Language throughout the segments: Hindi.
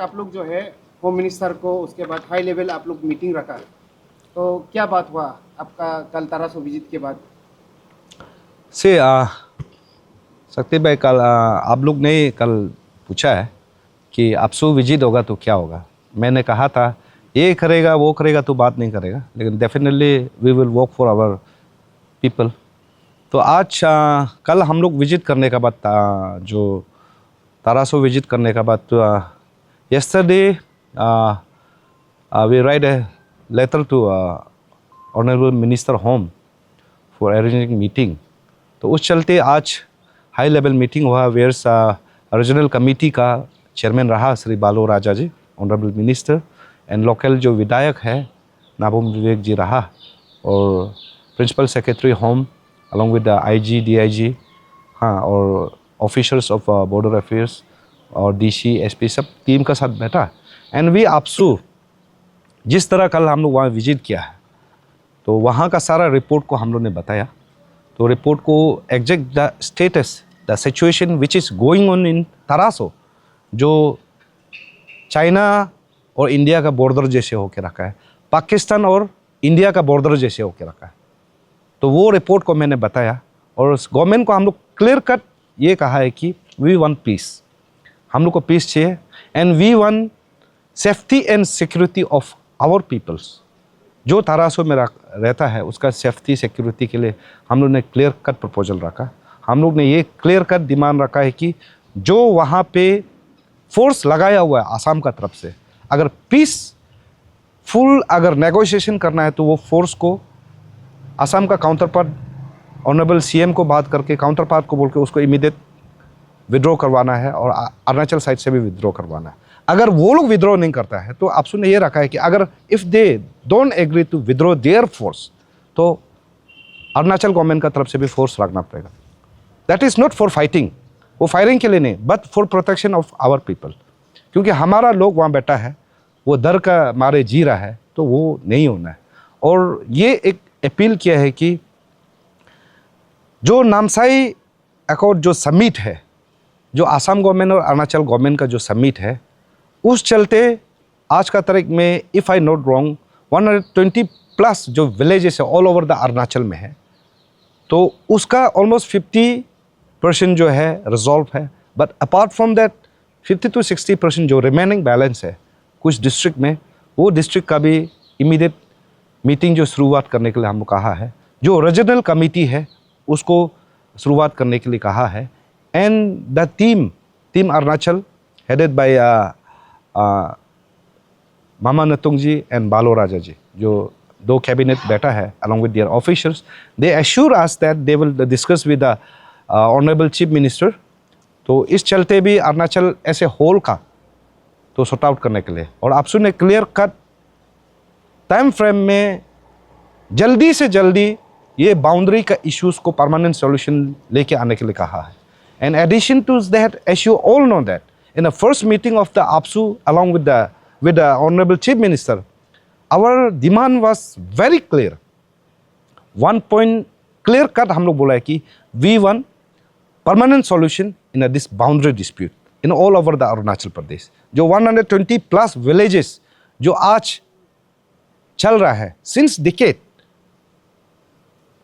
आप लोग जो है होम मिनिस्टर को उसके बाद हाई लेवल आप लोग मीटिंग रखा, तो क्या बात हुआ आपका कल तारासो विजिट के बाद? से शक्ति भाई, कल आप लोग ने कल पूछा है कि आपसू विजिट होगा तो क्या होगा। मैंने कहा था ये करेगा वो करेगा तो बात नहीं करेगा, लेकिन definitely we will work for our people. तो आज कल हम लोग विजिट करने के बाद जो तारासो विजिट करने के बाद yesterday we write a letter to Honorable Minister Home for arranging meeting। तो उस चलते आज हाई लेवल मीटिंग हुआ, वेयर्स रीजनल कमेटी का चेयरमैन रहा Shri Balo Raja ji, honourable minister, and local जो विधायक है नाबम विवेक जी रहा, और principal secretary home along with IG DIG, हाँ, और ऑफिसर्स ऑफ बॉर्डर अफेयर्स और डीसी एसपी सब टीम का साथ बैठा। एंड वी आपसू जिस तरह कल हम लोग वहाँ विजिट किया है, तो वहाँ का सारा रिपोर्ट को हम लोग ने बताया। तो रिपोर्ट को exact the status, the situation which is going on in Taraso, जो चाइना और इंडिया का बॉर्डर जैसे होके रखा है, पाकिस्तान और इंडिया का बॉर्डर जैसे होके रखा है, तो वो रिपोर्ट को मैंने बताया। और गवर्नमेंट को हम लोग क्लियर कट ये कहा है कि वी वांट पीस, हम लोग को पीस चाहिए, and we want safety and security of our peoples. जो तारासो में रहता है उसका सेफ्टी सिक्योरिटी के लिए हम लोग ने क्लियर कट प्रपोजल रखा। हम लोग ने ये क्लियर कट डिमांड रखा है कि जो वहाँ पे फोर्स लगाया हुआ है आसाम का तरफ से, अगर पीस फुल अगर नेगोशिएशन करना है तो वो फोर्स को आसाम का काउंटर पार्ट ऑनरेबल सीएम को बात करके काउंटर पार्ट को बोल के उसको इमीडिएट विड्रॉ करवाना है, और अरुणाचल साइड से भी विड्रॉ करवाना है। अगर वो लोग विड्रॉ नहीं करता है तो आपसू ने ये रखा है कि अगर if they don't agree to withdraw their force, तो अरुणाचल गवर्नमेंट का तरफ से भी फोर्स रखना पड़ेगा। That is not for fighting, वो फायरिंग के लिए नहीं, but for protection of our people. क्योंकि हमारा लोग वहाँ बैठा है, वो डर का मारे जी रहा है, तो वो नहीं होना है। और ये एक अपील किया है कि जो नामसाई अकॉर्ड जो समिट है, जो आसाम गवर्नमेंट और अरुणाचल गवर्नमेंट का जो समिट है, उस चलते आज का तारीख में if I not wrong 120 plus जो विलेजेस है ऑल ओवर द अरुणाचल में है, तो उसका ऑलमोस्ट 50% जो है रिजॉल्व है। But apart from that 50 to 60% जो रिमेनिंग बैलेंस है कुछ डिस्ट्रिक्ट में, वो डिस्ट्रिक्ट का भी इमीडिएट मीटिंग जो शुरुआत करने के लिए हमको कहा है। जो रीजनल कमेटी है उसको शुरुआत करने के लिए कहा है। And the team Arunachal headed by Mama Natung ji and Balo Raja ji, जो दो कैबिनेट बैठा है along with their officers, they assure us that they will discuss with the honourable chief minister. तो इस चलते भी अरुणाचल ऐसे होल का तो सॉर्ट आउट करने के लिए, और आपसू ने क्लियर कट टाइम फ्रेम में जल्दी से जल्दी ये बाउंड्री का इश्यूज को परमानेंट सॉल्यूशन लेके आने के लिए कहा है। And addition to that, as you all know that in the first meeting of the APSU along with the Honorable Chief Minister, our demand was very clear. One point clear cut हम लोग बोला है कि we want permanent solution in this boundary dispute in all over the Arunachal Pradesh. जो 120 plus villages जो आज चल रहा है since decade,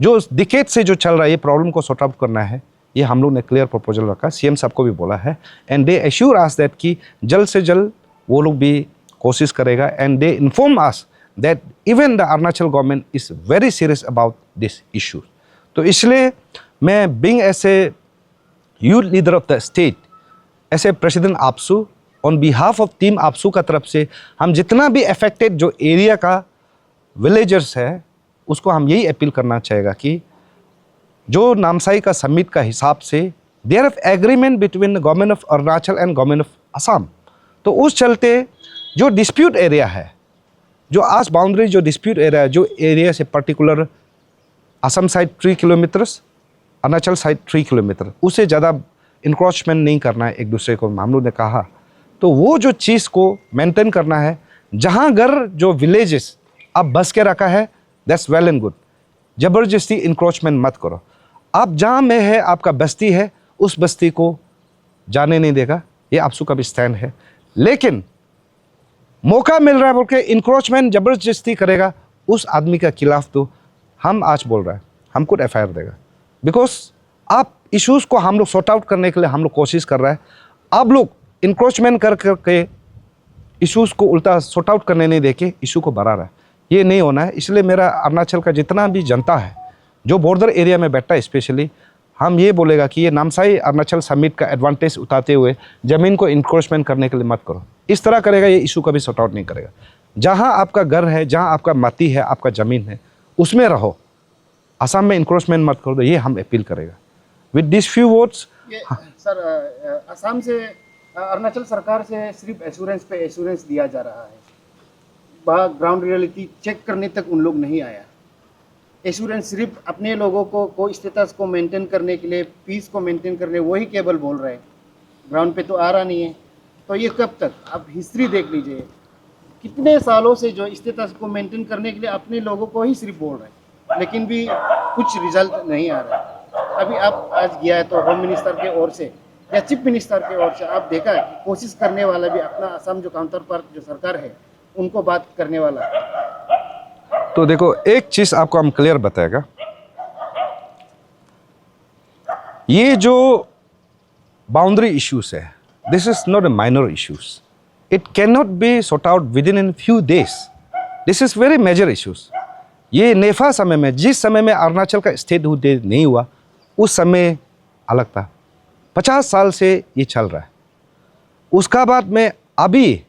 जो decade से जो चल रहा है, ये प्रॉब्लम को सॉर्ट आउट करना है, ये हम लोग ने क्लियर प्रपोजल रखा। सीएम साहब को भी बोला है, and they assure us that कि जल्द से जल्द वो लोग भी कोशिश करेगा। And they inform us that even the Arunachal government is very serious about this issue. तो इसलिए मैं being as a youth leader of the state, as a president APSU, on behalf of team APSU का तरफ से हम जितना भी अफेक्टेड जो एरिया का विलेजर्स है उसको हम यही अपील करना चाहेगा कि जो नामसाई का समिट का हिसाब से there of agreement between the government of Arunachal and government of Assam, तो उस चलते जो डिस्प्यूट एरिया है, जो आज बाउंड्री जो डिस्प्यूट एरिया है, जो एरिया से particular Assam side 3 kilometres, Arunachal side 3 kilometre, उससे ज़्यादा इंक्रोचमेंट नहीं करना है एक दूसरे को, हम लोग ने कहा। तो वो जो चीज़ को मेंटेन करना है, जहाँ घर जो विलेजेस अब बस के रखा है, दैट्स वेल एंड गुड, ज़बरदस्ती इंक्रोचमेंट मत करो। आप जहाँ में है, आपका बस्ती है, उस बस्ती को जाने नहीं देगा, ये आपसू का भी स्टैंड है। लेकिन मौका मिल रहा है बोल के इंक्रोचमेंट जबरदस्ती करेगा, उस आदमी के खिलाफ तो हम आज बोल रहे हैं, हम खुद FIR देगा। बिकॉज आप इश्यूज़ को हम लोग सॉर्ट आउट करने के लिए हम लोग कोशिश कर रहे हैं, आप लोग इंक्रोचमेंट कर करके इश्यूज़ को उल्टा सॉर्ट आउट करने नहीं देके इशू को बढ़ा रहा है। ये नहीं होना है। इसलिए मेरा अरुणाचल का जितना भी जनता है जो बॉर्डर एरिया में बैठा है, स्पेशली हम ये बोलेगा कि ये नामसाई अरुणाचल समिट का एडवांटेज उठाते हुए ज़मीन को इंक्रोचमेंट करने के लिए मत करो। इस तरह करेगा ये इशू कभी सॉर्ट आउट नहीं करेगा। जहाँ आपका घर है, जहाँ आपका माटी है, आपका ज़मीन है, उसमें रहो। असम में इंक्रोचमेंट मत करो, ये हम अपील करेगा। With this few words sir, Assam से अरुणाचल सरकार से सिर्फ एश्योरेंस पे एश्योरेंस दिया जा रहा है, वहाँ ग्राउंड रियलिटी चेक करने तक उन लोग नहीं आया। एश्योरेंस सिर्फ अपने लोगों को स्टेटस को मेंटेन करने के लिए, पीस को मेंटेन करने, वही केवल बोल रहे हैं, ग्राउंड पे तो आ रहा नहीं है। तो ये कब तक? आप हिस्ट्री देख लीजिए, कितने सालों से जो स्टेटस को मेंटेन करने के लिए अपने लोगों को ही सिर्फ बोल रहे हैं, लेकिन भी कुछ रिजल्ट नहीं आ रहा है। अभी आप आज गया है तो होम मिनिस्टर के ओर से या चीफ मिनिस्टर के ओर से आप देखा है कि कोशिश करने वाला भी अपना असम जो काउंटर पार्ट जो सरकार है उनको बात करने वाला। तो देखो, एक चीज आपको हम क्लियर बताएगा, ये जो बाउंड्री इश्यूज है, this is not a minor issues. It can not be sort out within few days. This is very major issues. ये नेफा समय में, जिस समय में अरुणाचल का स्टेटहुड डे नहीं हुआ, उस समय अलग था। 50 साल से ये चल रहा है। उसका बाद में अभी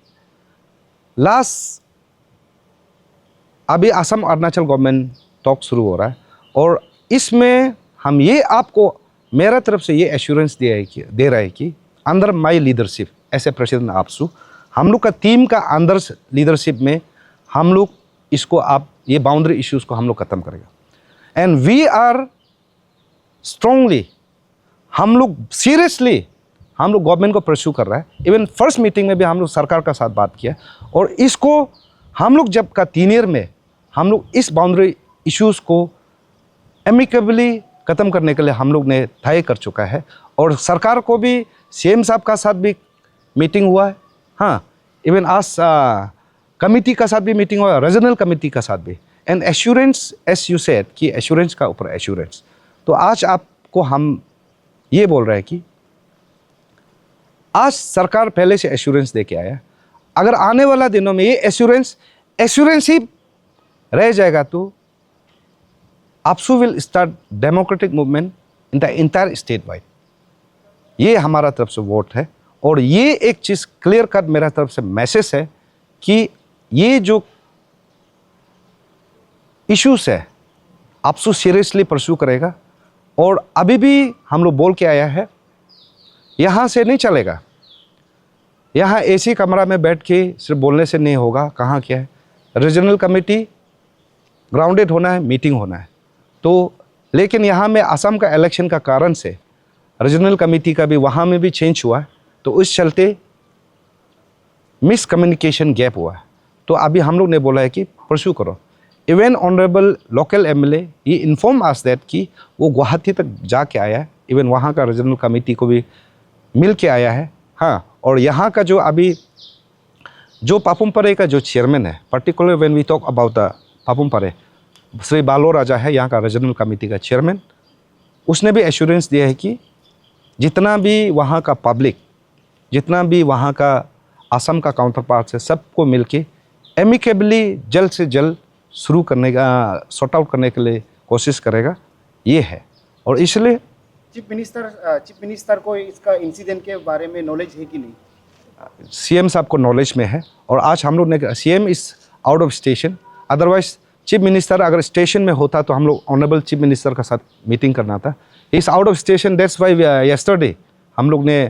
असम अरुणाचल गवर्नमेंट टॉक शुरू हो रहा है, और इसमें हम ये आपको मेरा तरफ से ये एश्योरेंस दे रहा है कि under my leadership as a president APSU, हम लोग का टीम का अंदर लीडरशिप में हम लोग इसको ये बाउंड्री इश्यूज को हम लोग खत्म करेगा। एंड वी आर स्ट्रांगली, हम लोग सीरियसली हम लोग गवर्नमेंट को परस्यू कर रहा है। इवन फर्स्ट मीटिंग में भी हम लोग सरकार का साथ बात किया, और इसको हम लोग जब का 3 ईयर में हम लोग इस बाउंड्री इश्यूज़ को एमिकेबली ख़त्म करने के लिए हम लोग ने तय कर चुका है। और सरकार को भी CM साहब का साथ भी मीटिंग हुआ है, हाँ, इवन आज कमिटी का साथ भी मीटिंग हुआ है, रीजनल कमिटी का साथ भी। And assurance, S U said कि एश्योरेंस का ऊपर एश्योरेंस, तो आज आपको हम ये बोल रहे हैं कि आज सरकार पहले से एश्योरेंस दे के आया। अगर आने वाला दिनों में ये एश्योरेंस ही रह जाएगा तो APSU will start democratic movement in the entire state wide. ये हमारा तरफ से वोट है, और ये एक चीज़ क्लियर कट मेरा तरफ से मैसेज है कि ये जो इश्यूज है आपसू सीरियसली परस्यू करेगा। और अभी भी हम लोग बोल के आया है, यहाँ से नहीं चलेगा। यहाँ AC कमरा में बैठ के सिर्फ बोलने से नहीं होगा। कहाँ क्या है, रीजनल कमेटी ग्राउंडेड होना है, मीटिंग होना है। तो लेकिन यहाँ में असम का इलेक्शन का कारण से रीजनल कमेटी का भी वहाँ में भी चेंज हुआ है, तो उस चलते मिसकम्युनिकेशन गैप हुआ है। तो अभी हम लोग ने बोला है कि परस्यू करो। इवन ऑनरेबल लोकल MLA ये इन्फॉर्म आस दैट कि वो गुवाहाटी तक जाके आया है, इवन वहाँ का रीजनल कमेटी को भी मिल के आया है, हाँ। और यहाँ का जो अभी जो पापुम परे का जो चेयरमैन है, particular when we talk about the Papum Pare, Shri Balo राजा है यहाँ का रीजनल कमेटी का चेयरमैन, उसने भी एश्योरेंस दिया है कि जितना भी वहाँ का पब्लिक, जितना भी वहाँ का असम का काउंटर पार्ट है, सबको मिल के एमिकेबली जल्द से जल्द शुरू करने का, सॉर्ट आउट करने के लिए कोशिश करेगा, ये है। और इसलिए चीफ मिनिस्टर को इसका इंसिडेंट के बारे में नॉलेज है कि नहीं? CM साहब को नॉलेज में है, और आज हम लोग ने CM इस out of station, otherwise chief minister अगर स्टेशन में होता तो हम लोग ऑनरेबल चीफ मिनिस्टर का साथ मीटिंग करना था। इस out of station, that's why yesterday हम लोग ने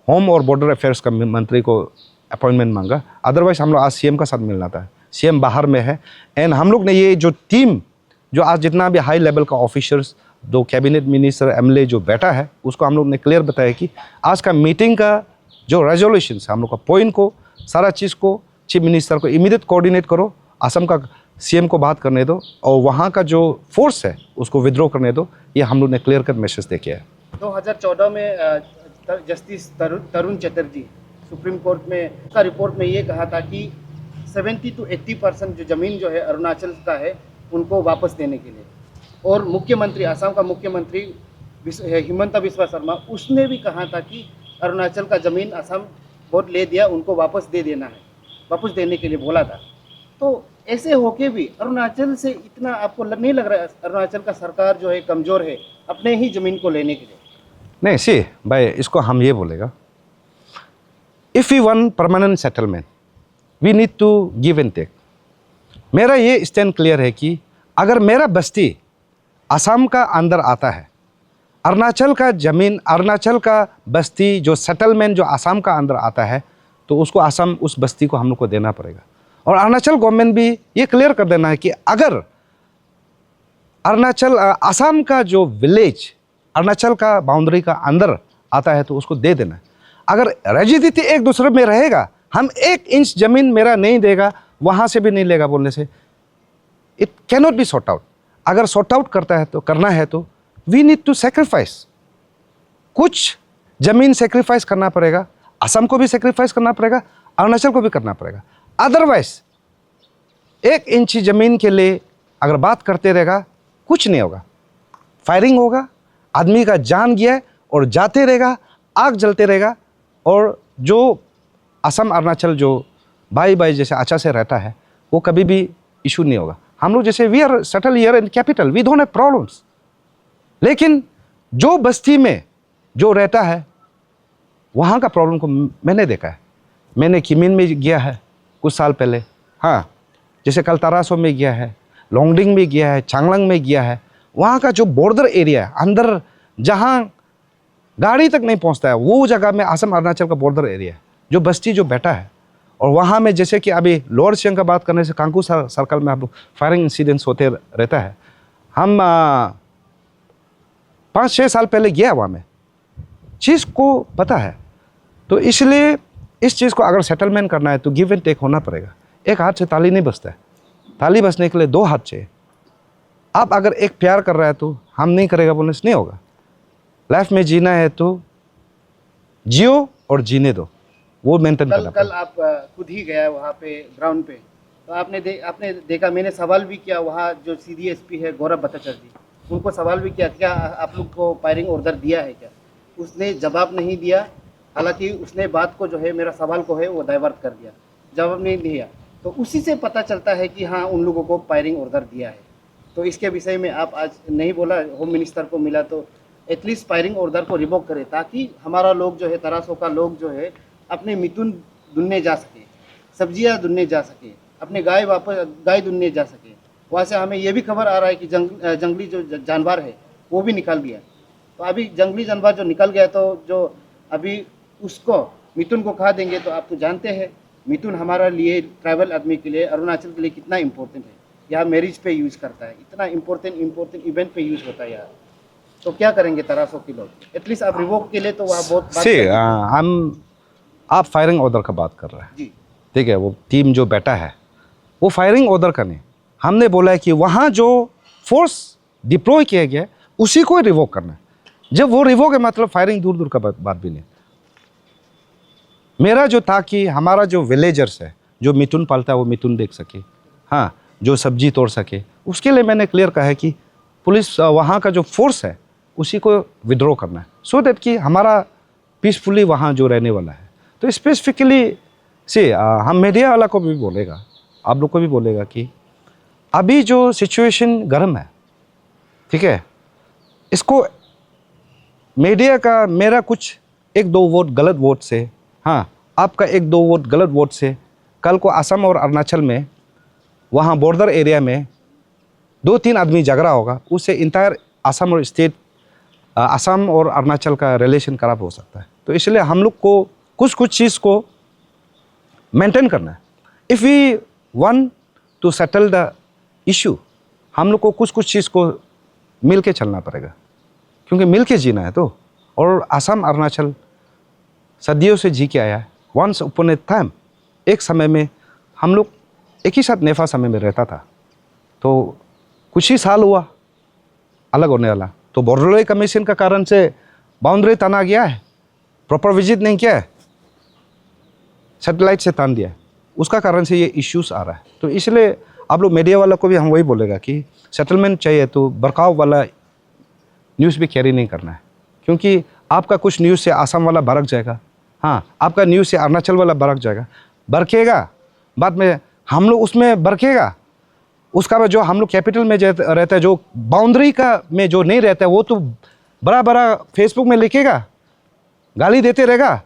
होम और बॉर्डर अफेयर्स का मंत्री को अपॉइंटमेंट मांगा। अदरवाइज हम लोग आज CM का साथ मिलना था। CM बाहर में है, एंड हम लोग ने ये जो टीम, जो आज जितना भी हाई लेवल का ऑफिसर्स, 2 कैबिनेट मिनिस्टर, MLA जो बैठा है, उसको हम लोग ने क्लियर बताया कि आज का मीटिंग का जो रेजोल्यूशन है, हम लोग का पॉइंट को, सारा चीज़ को चीफ मिनिस्टर को इमीडिएट कोऑर्डिनेट करो, असम का CM को बात करने दो, और वहाँ का जो फोर्स है उसको विद्रॉ करने दो। ये हम लोग ने क्लियर कट मैसेज दे के है। 2014 में जस्टिस तरुण चटर्जी सुप्रीम कोर्ट में का रिपोर्ट में ये कहा था कि 70 to 80% जो ज़मीन जो है अरुणाचल का है उनको वापस देने के लिए। और मुख्यमंत्री, असम का मुख्यमंत्री हिमंता बिस्वा शर्मा, उसने भी कहा था कि अरुणाचल का ज़मीन असम बहुत ले दिया, उनको वापस दे देना है, वापस देने के लिए बोला था। तो ऐसे होके भी अरुणाचल से इतना आपको नहीं लग रहा है अरुणाचल का सरकार जो है कमज़ोर है अपने ही ज़मीन को लेने के लिए? नहीं, सी भाई, इसको हम ये बोलेगा, if we want permanent settlement we need to give and take. मेरा ये स्टैंड क्लियर है कि अगर मेरा बस्ती असम का अंदर आता है, अरुणाचल का ज़मीन, अरुणाचल का बस्ती जो सेटलमेंट जो असम का अंदर आता है, तो उसको असम उस बस्ती को हम लोग को देना पड़ेगा। और अरुणाचल गवर्नमेंट भी ये क्लियर कर देना है कि अगर अरुणाचल असम का जो विलेज अरुणाचल का बाउंड्री का अंदर आता है तो उसको दे देना है। अगर रजिदिति एक दूसरे में रहेगा, हम 1 इंच ज़मीन मेरा नहीं देगा, वहाँ से भी नहीं लेगा बोलने से it cannot be sort out. अगर सॉर्ट आउट करना है तो वी नीड टू सेक्रीफाइस, कुछ ज़मीन सेक्रीफाइस करना पड़ेगा, असम को भी सेक्रीफाइस करना पड़ेगा, अरुणाचल को भी करना पड़ेगा। अदरवाइज 1 इंच ज़मीन के लिए अगर बात करते रहेगा कुछ नहीं होगा, फायरिंग होगा, आदमी का जान गया है और जाते रहेगा, आग जलते रहेगा। और जो असम अरुणाचल जो भाई भाई जैसे अच्छा से रहता है वो कभी भी इशू नहीं होगा। हम लोग जैसे we are settle here in capital, we don't have problems. लेकिन जो बस्ती में जो रहता है वहाँ का प्रॉब्लम को मैंने देखा है। मैंने किमिन में गया है कुछ साल पहले, हाँ, जैसे कल तरासो में गया है, लोंगडिंग में गया है, चांगलांग में गया है। वहाँ का जो बॉर्डर एरिया है अंदर जहाँ गाड़ी तक नहीं पहुँचता है, वो जगह में असम अरुणाचल का बॉर्डर एरिया है, जो बस्ती जो बैठा है। और वहाँ में जैसे कि अभी लोअर सियांग का बात करने से कांकू सर्कल में आप फायरिंग इंसिडेंट्स होते रहता है। हम 5-6 साल पहले गया वहाँ में, चीज़ को पता है। तो इसलिए इस चीज़ को अगर सेटलमेंट करना है तो गिव एंड टेक होना पड़ेगा। एक हाथ से ताली नहीं बजता है, ताली बजने के लिए 2 हाथ चाहिए। आप अगर एक प्यार कर रहा है तो हम नहीं करेगा बोलने से नहीं होगा। लाइफ में जीना है तो जियो और जीने दो, वो मेंटेन करना कल आप खुद ही गया वहाँ पे ग्राउंड पे, तो आपने देखा, मैंने सवाल भी किया वहाँ जो CDSP है गौरव भट्टाचार्य जी, उनको सवाल भी किया क्या आप लोग को फायरिंग ऑर्डर दिया है क्या? उसने जवाब नहीं दिया। हालांकि उसने बात को जो है मेरा सवाल को है वो डाइवर्ट कर दिया, जवाब नहीं दिया। तो उसी से पता चलता है कि हाँ उन लोगों को फायरिंग ऑर्डर दिया है। तो इसके विषय में आप आज नहीं बोला, होम मिनिस्टर को मिला तो एटलीस्ट फायरिंग ऑर्डर को रिवोक करे, ताकि हमारा लोग जो है तरासों का लोग जो है अपने मिथुन दुनने जा सके, सब्जियां दुनने जा सके, अपने गाय दुनने जा सके। वहाँ से हमें ये भी खबर आ रहा है कि जंगली जो जानवर है वो भी निकल गया। तो अभी जंगली जानवर जो निकल गया तो जो अभी उसको मिथुन को खा देंगे, तो आप तो जानते हैं मिथुन हमारा लिए ट्राइबल आदमी के लिए, अरुणाचल के लिए कितना इंपॉर्टेंट है। यहाँ मैरिज पे यूज़ करता है, इतना इंपॉर्टेंट इवेंट पे यूज़ होता है यार। तो क्या करेंगे तरासों के लोग? एटलीस्ट आप रिवोक के लिए तो वहाँ बहुत आप फायरिंग ऑर्डर का बात कर रहे हैं जी, ठीक है। वो टीम जो बैठा है वो फायरिंग ऑर्डर का नहीं, हमने बोला है कि वहाँ जो फोर्स डिप्लॉय किया गया है उसी को रिवोक करना है। जब वो रिवोक है मतलब फायरिंग दूर दूर का बात भी नहीं। मेरा जो था कि हमारा जो विलेजर्स है जो मिथुन पालता है वो मिथुन देख सके, हाँ, जो सब्जी तोड़ सके, उसके लिए मैंने क्लियर कहा है कि पुलिस वहाँ का जो फोर्स है उसी को विड्रॉ करना है, सो दैट कि हमारा पीसफुली वहाँ जो रहने वाला है। तो स्पेसिफिकली से हम मीडिया वाला को भी बोलेगा, आप लोग को भी बोलेगा कि अभी जो सिचुएशन गर्म है, ठीक है, इसको मीडिया का मेरा कुछ 1-2 वोट गलत वोट से, हाँ, आपका 1-2 वोट गलत वोट से कल को असम और अरुणाचल में वहाँ बॉर्डर एरिया में 2-3 आदमी झगड़ा होगा, उससे इंटायर असम और स्टेट, असम और अरुणाचल का रिलेशन खराब हो सकता है। तो इसलिए हम लोग को कुछ चीज़ को मेंटेन करना है। If we want to settle the issue, हम लोग को कुछ चीज़ को मिल के चलना पड़ेगा, क्योंकि मिल के जीना है। तो और असम अरुणाचल सदियों से जी के आया है। वंस upon a टाइम, एक समय में हम लोग एक ही साथ नेफा समय में रहता था, तो कुछ ही साल हुआ अलग होने वाला। तो बॉर्डर कमीशन का कारण से बाउंड्री तना गया है, प्रॉपर विजिट नहीं किया है। सेटेलाइट से तान दिया है, उसका कारण से ये इश्यूज आ रहा है। तो इसलिए आप लोग मीडिया वाला को भी हम वही बोलेगा कि सेटलमेंट चाहिए तो बरकाव वाला न्यूज़ भी कैरी नहीं करना है, क्योंकि आपका कुछ न्यूज़ से आसाम वाला बरक जाएगा, हाँ आपका न्यूज़ से अरुणाचल वाला बरक जाएगा, बरकेगा, बाद में हम लोग उसमें बरकेगा, उसका बाद जो हम लोग कैपिटल में रहता है, जो बाउंड्री का में जो नहीं रहता है, वो तो बड़ा बड़ा फेसबुक में लिखेगा, गाली देते रहेगा।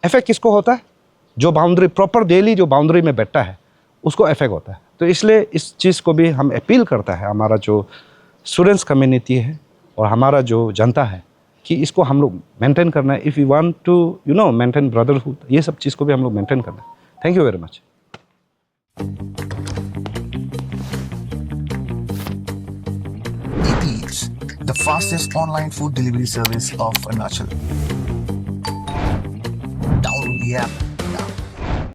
इफेक्ट किसको होता है? जो बाउंड्री प्रॉपर डेली जो बाउंड्री में बैठता है उसको इफेक्ट होता है। तो इसलिए इस चीज़ को भी हम अपील करता है, हमारा जो स्टूडेंट्स कम्युनिटी है और हमारा जो जनता है, कि इसको हम लोग मेंटेन करना है। If you want to maintain brotherhood, ये सब चीज़ को भी हम लोग मेंटेन करना है। Thank you very much. Eats, the fastest online food delivery service of Arunachal. Download the app